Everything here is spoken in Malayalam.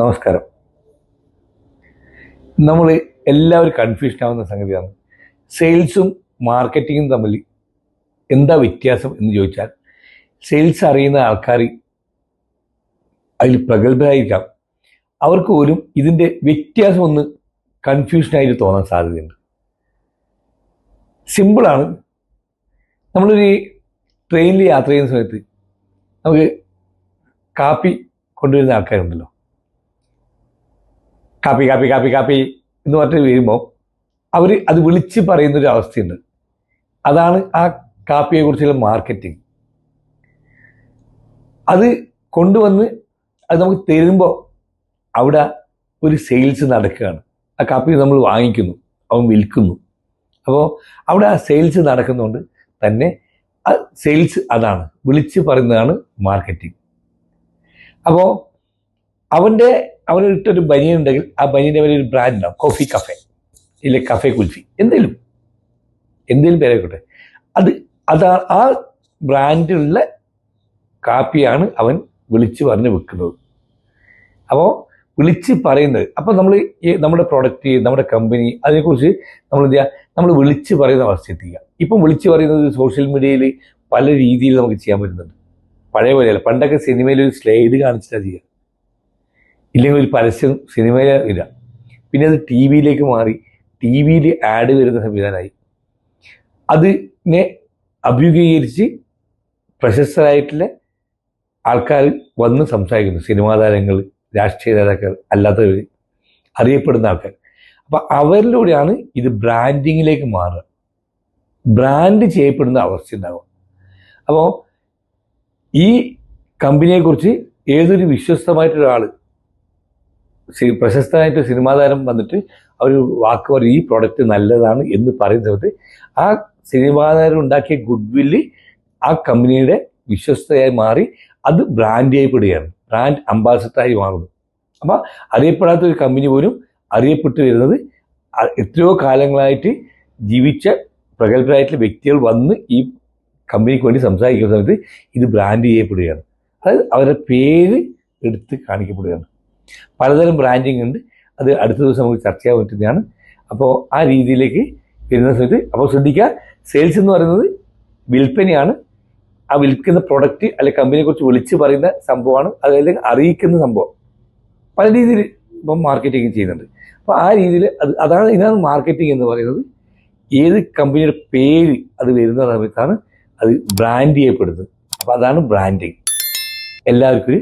നമസ്കാരം. നമ്മൾ എല്ലാവരും കൺഫ്യൂഷൻ ആവുന്ന സംഗതിയാണ് സെയിൽസും മാർക്കറ്റിങ്ങും തമ്മിൽ എന്താ വ്യത്യാസം എന്ന് ചോദിച്ചാൽ, സെയിൽസ് അറിയുന്ന ആൾക്കാർ അതിൽ പ്രഗത്ഭരായിരിക്കാം. അവർക്ക് പോലും ഇതിൻ്റെ വ്യത്യാസം ഒന്ന് കൺഫ്യൂഷനായിട്ട് തോന്നാൻ സാധ്യതയുണ്ട്. സിമ്പിളാണ്. നമ്മളൊരു ട്രെയിനിൽ യാത്ര ചെയ്യുന്ന സമയത്ത് നമുക്ക് കാപ്പി കൊണ്ടുവരുന്ന ആൾക്കാരുണ്ടല്ലോ. കാപ്പി കാപ്പി കാപ്പി കാപ്പി എന്ന് പറഞ്ഞിട്ട് വരുമ്പോൾ അവർ അത് വിളിച്ച് പറയുന്നൊരു അവസ്ഥയുണ്ട്. അതാണ് ആ കാപ്പിയെക്കുറിച്ചുള്ള മാർക്കറ്റിംഗ്. അത് കൊണ്ടുവന്ന് അത് നമുക്ക് തരുമ്പോൾ അവിടെ ഒരു സെയിൽസ് നടക്കുകയാണ്. ആ കാപ്പി നമ്മൾ വാങ്ങിക്കുന്നു, അവൻ വിൽക്കുന്നു. അപ്പോൾ അവിടെ ആ സെയിൽസ് നടക്കുന്നതുകൊണ്ട് തന്നെ ആ സെയിൽസ് അതാണ്, വിളിച്ച് പറയുന്നതാണ് മാർക്കറ്റിംഗ്. അപ്പോൾ അവനിട്ടൊരു ബനിയൻ ഉണ്ടെങ്കിൽ ആ ബനിയൻ്റെ പേര് ഒരു ബ്രാൻഡ് ഉണ്ടാവും. കോഫി കഫേ ഇല്ലെ കഫേ കുൽഫി, എന്തെങ്കിലും പേരായിക്കോട്ടെ. അതാ ആ ബ്രാൻഡിലുള്ള കാപ്പിയാണ് അവൻ വിളിച്ച് പറഞ്ഞ് വെക്കുന്നത്. അപ്പോൾ വിളിച്ച് പറയുന്നത്, അപ്പോൾ നമ്മൾ നമ്മുടെ പ്രൊഡക്റ്റ്, നമ്മുടെ കമ്പനി, അതിനെക്കുറിച്ച് നമ്മൾ വിളിച്ച് പറയുന്ന അവസ്ഥ എത്തിക്കുക. ഇപ്പം വിളിച്ച് പറയുന്നത് സോഷ്യൽ മീഡിയയിൽ പല രീതിയിൽ നമുക്ക് ചെയ്യാൻ പറ്റുന്നുണ്ട്. പഴയ പോലെയല്ല. പണ്ടൊക്കെ സിനിമയിൽ ഒരു സ്ലൈഡ് കാണിച്ചിട്ടാണ് ചെയ്യുക, ഇല്ലെങ്കിൽ ഒരു പരസ്യം സിനിമയിൽ ഇല്ല. പിന്നെ അത് ടി വിയിലേക്ക് മാറി, ടി വിയിൽ ആഡ് വരുന്ന സംവിധാനമായി. അതിനെ അഭിമുഖീകരിച്ച് പ്രശസ്തരായിട്ടുള്ള ആൾക്കാർ വന്ന് സംസാരിക്കുന്നു. സിനിമാ താരങ്ങൾ, രാഷ്ട്രീയ നേതാക്കൾ, അല്ലാത്തവർ, അറിയപ്പെടുന്ന ആൾക്കാർ. അപ്പം അവരിലൂടെയാണ് ഇത് ബ്രാൻഡിങ്ങിലേക്ക് മാറുക, ബ്രാൻഡ് ചെയ്യപ്പെടുന്ന അവസ്ഥ ഉണ്ടാവുക. അപ്പോൾ ഈ കമ്പനിയെക്കുറിച്ച് ഏതൊരു വിശ്വസ്തമായിട്ടൊരാൾ, പ്രശസ്തമായിട്ട് സിനിമാ താരം വന്നിട്ട് അവർ വാക്ക് പറയും, ഈ പ്രോഡക്റ്റ് നല്ലതാണ് എന്ന് പറയുന്ന സമയത്ത് ആ സിനിമാ താരം ഉണ്ടാക്കിയ ഗുഡ് വില്ല് ആ കമ്പനിയുടെ വിശ്വസ്തയായി മാറി അത് ബ്രാൻഡ് ചെയ്യപ്പെടുകയാണ്, ബ്രാൻഡ് അംബാസഡറായി മാറുന്നു. അപ്പം അറിയപ്പെടാത്ത ഒരു കമ്പനി പോലും അറിയപ്പെട്ടു വരുന്നത് എത്രയോ കാലങ്ങളായിട്ട് ജീവിച്ച പ്രഗത്ഭരായിട്ടുള്ള വ്യക്തികൾ വന്ന് ഈ കമ്പനിക്ക് വേണ്ടി സംസാരിക്കുന്ന സമയത്ത് ഇത് ബ്രാൻഡ് ചെയ്യപ്പെടുകയാണ്. അതായത് അവരുടെ പേര് എടുത്ത് കാണിക്കപ്പെടുകയാണ്. പലതരം ബ്രാൻഡിങ് ഉണ്ട്. അത് അടുത്ത ദിവസം നമുക്ക് ചർച്ച ചെയ്യാൻ പറ്റുന്നതാണ്. അപ്പോൾ ആ രീതിയിലേക്ക് വരുന്ന സമയത്ത് അപ്പോൾ ശ്രദ്ധിക്കുക, സെയിൽസ് എന്ന് പറയുന്നത് വിൽപ്പനയാണ്. ആ വിൽക്കുന്ന പ്രൊഡക്റ്റ് അല്ലെങ്കിൽ കമ്പനിയെക്കുറിച്ച് വിളിച്ച് പറയുന്ന സംഭവമാണ്, അതല്ലെങ്കിൽ അറിയിക്കുന്ന സംഭവം. പല രീതിയിൽ ഇപ്പം മാർക്കറ്റിംഗ് ചെയ്യുന്നുണ്ട്. അപ്പോൾ ആ രീതിയിൽ ഇതാണ് മാർക്കറ്റിംഗ് എന്ന് പറയുന്നത്. ഏത് കമ്പനിയുടെ പേര് അത് വരുന്ന സമയത്താണ് അത് ബ്രാൻഡ് ചെയ്യപ്പെടുന്നത്. അപ്പോൾ അതാണ് ബ്രാൻഡിങ്. എല്ലാവർക്കും ഒരു